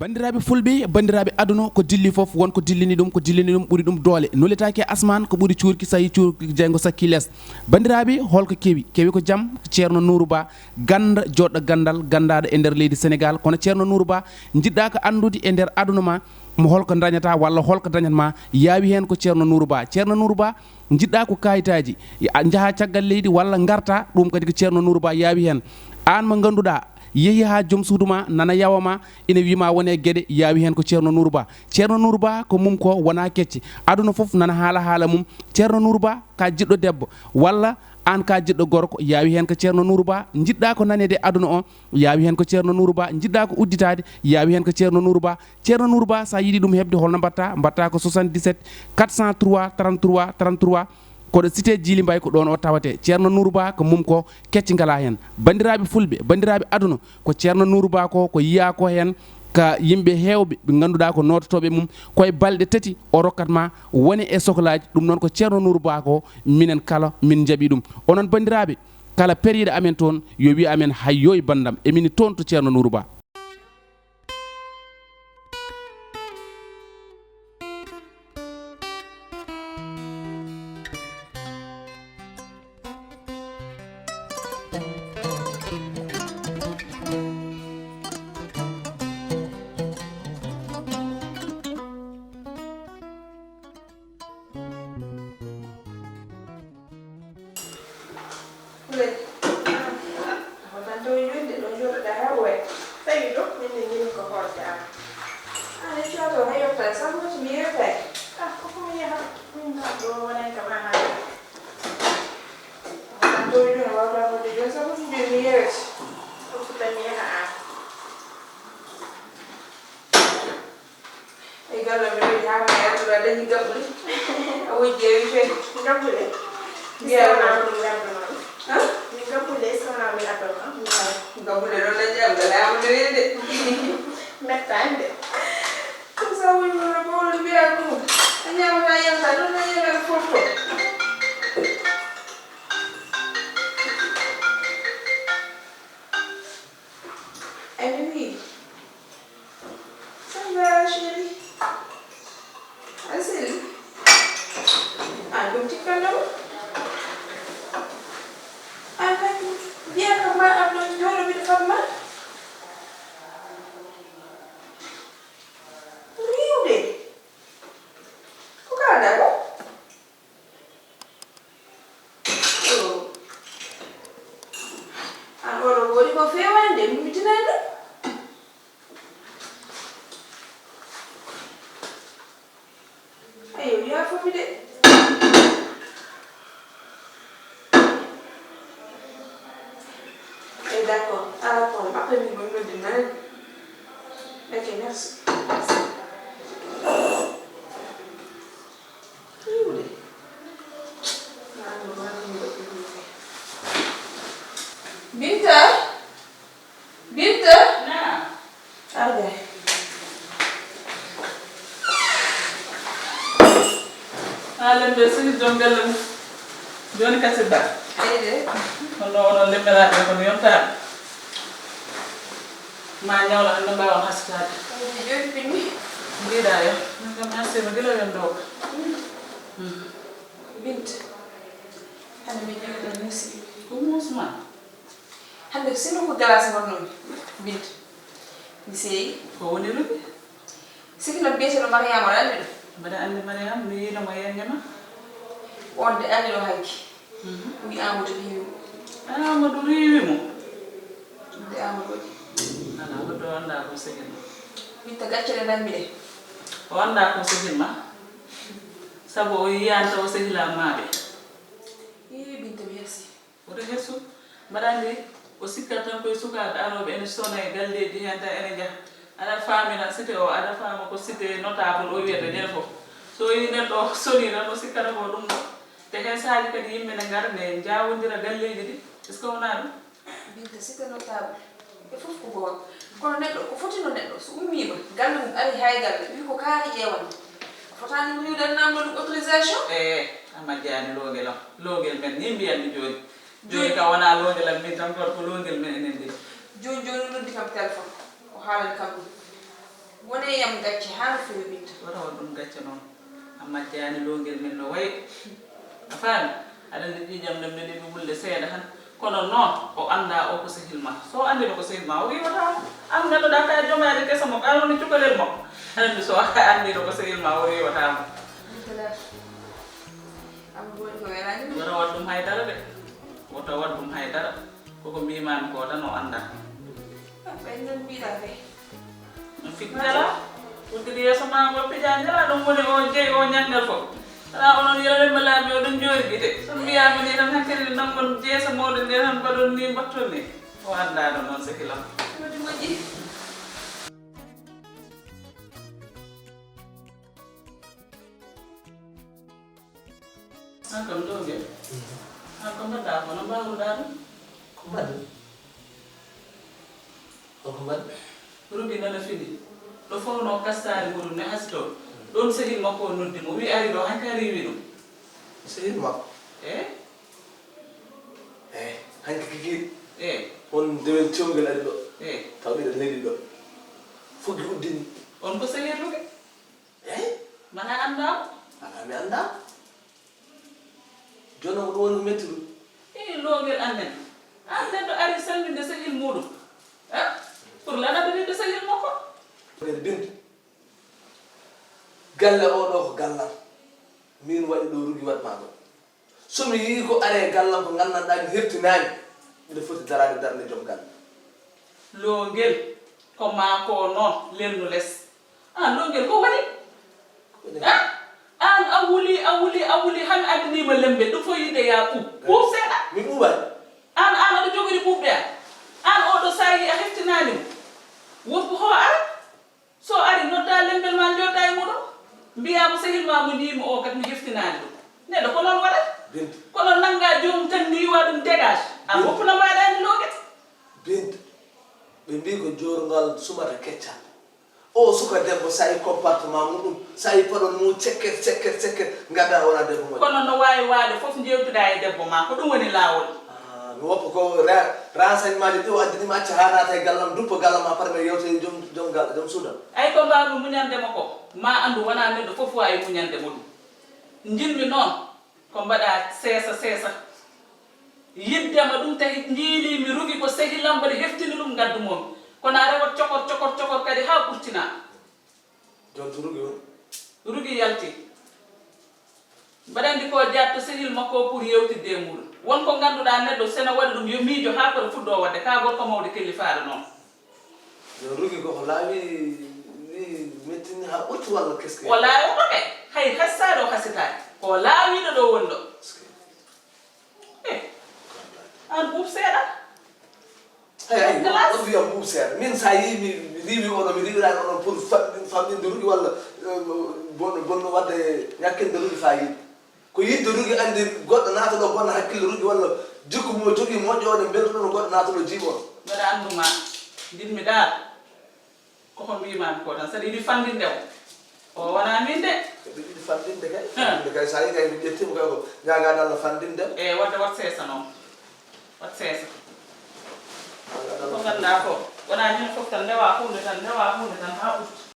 bandiraɓe fulɓe bandiraɓe aduna ko dilli foof wonko dillini ɗum ɓuuri ɗum doole nolletaki asman ko ɓuuri cuurki so yi cuurki jeygo sakki less bandiraɓe holko kewi ko jaam ceerno Nourou Ba ganda joɗɗo gandal gandaɗo e nder leydi Sénégal kono ceerno Nourou Ba jiɗɗa ko andude e nder aduna ma mo holko dañata walla holko dañatma yaawi hen ko ceerno Nourou Ba jiɗɗa ko kayitaji jaaha caggal leydi walla garta ɗum kadi ko ceerno Nourou Ba yaawi hen an mo ganduɗa yeehi ha joom suudu ma nana yawama ina wima wone gueɗe yaawi hen ko ceerno Nourou Ba ko mum ko wona kecce aduna foof nana haala mum ceerno Nourou Ba ka jiɗɗo debbo walla an ka jiɗɗo gorko yaawi hen ko ceerno Nourou Ba jiɗɗa ko nanede aduna o yaawi hen ko ceerno Nourou Ba jiɗɗa ko udditade yaawi hen ko ceerno Nourou Ba sa yiiɗi ɗum hebde holno mbatta ko 77 403 33 33 koɗo cité Djily Mbaye ko ɗon o tawate ceerno Nourou Ba ko mum ko kecci ngala hen bandiraɓe fulɓe bandiraɓe aduna ko ceerno Nourou Ba ko yiya ko hen ka yimɓe hewɓe ɓe ganduɗa ko nototoɓe mum koye balɗe tati o rokkatma woni e sohlaji ɗum noon ko ceerno Nourou Ba ko minen kala min jaaɓi ɗum onon bandiraɓe kala periɗo amen toon yo wi amen hayyo e bandam emini toon to ceerno Nourou Ba. D'accord, à la prochaine. Après, nous allons nous demander. Ok, merci. Binta? Binta? Nah. Okay. Alam besi jonggalam. Joni kasih dah. Ayo. Ono lemela ko yonta. Ma nyawla ando bawa hasad. Joni pini. Ngira yo. Ngam ase magila yondo. Bint. Hande mi nyawla nasi. Ko musma. Hande sino ko galas wonnon. Bint. Ni sey Ko woni rubi. Sikino bese no Mariam ande. Bada ande Mariam mi no mayengema. Wonde ande no hanki. Mi Amadou hiwi. Amadou riwi mo. De Amadou. Ala do anda ko segin. Binta gaccere dammi de. O anda ko segin ma. Sabo o yiyanta o segila maabe. Binta merci. O de hesu badandi o sikkata ko suka darobe en sona e galleji henta ene ja. Ada famina cité o ada fama ko cité notable o wiete den fo. So yi neddo sonira ko sikkata ko dum te hen saali kadi yimɓe ne ngarne jawodira galleji ɗi est ce que wona ɗum Binta cité notable e fof ko goon kono neɗɗo ko fotino neɗɗo so ummima galle mum ari hay galle wi ko kaari ƴeewan fotani mo wiwden namdo ɗum autorisation amajjani logel men ni mbiyanmi joni joni ka wona logelam min tan ko logel men enen ndi joni noddi kam téléphone o haalani kam ɗum waɗeyam gacce haa no fewi ɓitta wata wat ɗum gacce noon amma jani longel min no wayi a faami aɗa andi ƴiƴam ɗem ne ɗeɓi wulde seeɗa tan kono noon o anda o ko sehil ma so andino ko sehil ma o riwatamo an ganduɗa ka jomade kesa mo ɓanoni cukalel mo aɗa andi so andino ko sehil ma o riwatamo Amadou waɗi ko welani wata wat ɗum haydara de wata wat ɗum haydara koko mbimami ko tan o anda ɓay non mbiɗa kay no fit jala ɓurtidi yeeso ma ngo pija jala ɗum woni o jeeyi o ñaggal fof ala onon yeloremɓe laaɓi oɗon joori guite so mbiyami ni tan hakkille nangon jeesa moɗon nde tan mbaɗon ni mbatton ni o andano noon sehilam waɗi moƴƴi an kam ɗo ge an ko mbaɗɗa ko no mbawruɗa ɗum ko mbaɗi ko mbaɗi rugi nana fini ɗo fowno kastari muɗum ne hasito ɗon sehil makko o noddi mo wi ari ɗo hanki a riwi ɗum sehil makko hanki kiki on dewel cewgel ari ɗo tawɗiɗe leydi ɗo foggi uddini on ko sehirluɓe mana andama ala mi anda joni ko ɗum woni ko metti ɗum logel anden an neɗɗo ari salminde sehil muɗum pour lanadonide sehil makko kadi bintu galle oɗo ko gallam min waɗi ɗo rugi waɗma ɗo somi yii ko are gallam ko gandanɗa mi hertinani mbiɗa foti darade darde joom galle logel ko mako noon lennu less an logel ko waɗi an a wuli han addinima lembe ɗum fo yidde ya ɓuuɓ seeɗa mi ɓuuɓani an aɗa jogori ɓuuɓɓe an oɗo sa yi a heftinanimo woppu ho ara so ari nodda lembel ma jodda e muɗum mbiyamo sehil ma mo ndimi o kadi mi heftinani ɗum neɗɗo ko noon waɗat bintu kono nanga jomum tan niwa ɗum dégage an woppuna mbaɗani loguet bintu ɓe mbi ko jorngal sumata keccal o suka debbo sa yi comportement muɗum sa yi paɗon mu cekket gadda wona debbo moƴƴo kono no wawi wade foof jewtuɗa e debbo ma ko ɗum woni lawol mi woppa ko renseignement ji ɗi o addinima acca ha nata e gallam duppa gallam ha par mi yewte joom suudal ay ko mbawmi muñandema ko ma andu wona neɗɗo foof wawi muñande muɗum jinmi noon ko mbaɗa seesa yiddema ɗum tahi jiilimi rugi ko sehilam mbaɗa heftini ɗum gaddumomi kono a rewat cokor kadi ha ɓurtina jon to rugi on rugi yalti mbaɗandi ko jatto sehil makko pour yewtidde e muɗum wonko ganduɗa neɗɗo sene waɗi ɗum yo miijo ha koto fuɗɗo wadde ka gorko mawde kellifaare noon jon rugi koko laawi wi mettini ha ɓurti walla qu'est ce que o laawiɗo ɓe hay hassade o hasitade ko laawiɗo ɗo woni ɗo an ɓuuɓ seeɗa ay on wiyam ɓuuɓ seeɗa min sa yi mi riwi oɗo mi riwirani oɗon pour famɗinde rugi walla bonno wadde ñakkinde rugi fa yiɗi ko yidde rugi andi goɗɗo naata ɗo bonna hakkille rugi walla jikku mo jogui moƴƴode beltoɗo goɗɗo naata ɗo jiiɓon mbeɗa anduma jinmi dal koko mbimami ko tan saɗa yiɗi fandinde o wona min de ɓe yiɗi fandinde kay sa yi kay mi ƴettima kay ko ñagade Allah fandinde e wadde wat seesa noon wat seesa ko ganduɗa ko wona ñin foof tan ndewa hunde tan ha ɓurti